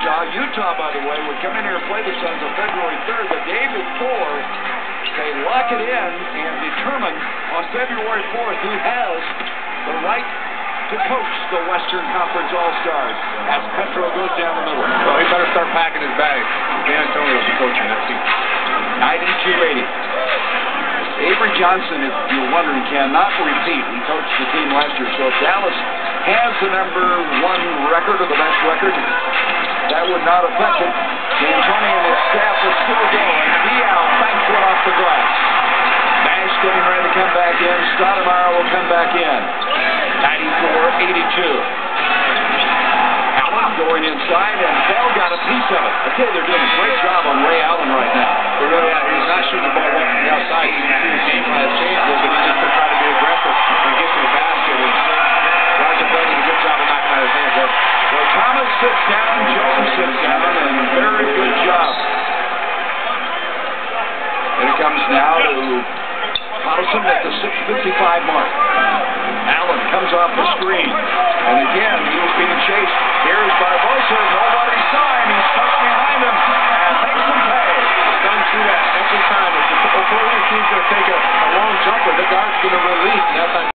Utah. Utah, by the way, would come in here and play the Suns on February 3rd. The day before, they lock it in and determine on February 4th who has the right to coach the Western Conference All-Stars as Petro goes down the middle. Well, he better start packing his bag. Dan Antonio will be coaching that team. 92-80. Avery Johnson, if you're wondering, cannot repeat. He coached the team last year. So if Dallas has the #1 record or the best record, that would not affect him. D'Antoni and his staff are still going. Diaw banks one off the glass. Nash getting ready to come back in. Stoudemire will come back in. 94-82. Allen going inside, and Bell got a piece of it. I tell you, they're doing a great job on Ray Allen right now. They really are. He's not shooting the ball well from the outside. You can see the game plan has changed a little bit. He's just been trying to be aggressive and get to the basket. And Roger Bell did a good job of knocking out his hands there. Well, Thomas sits down, Jones sits down, and very good job. And it comes now to Patterson at the 6:55 mark. Allen comes off the screen.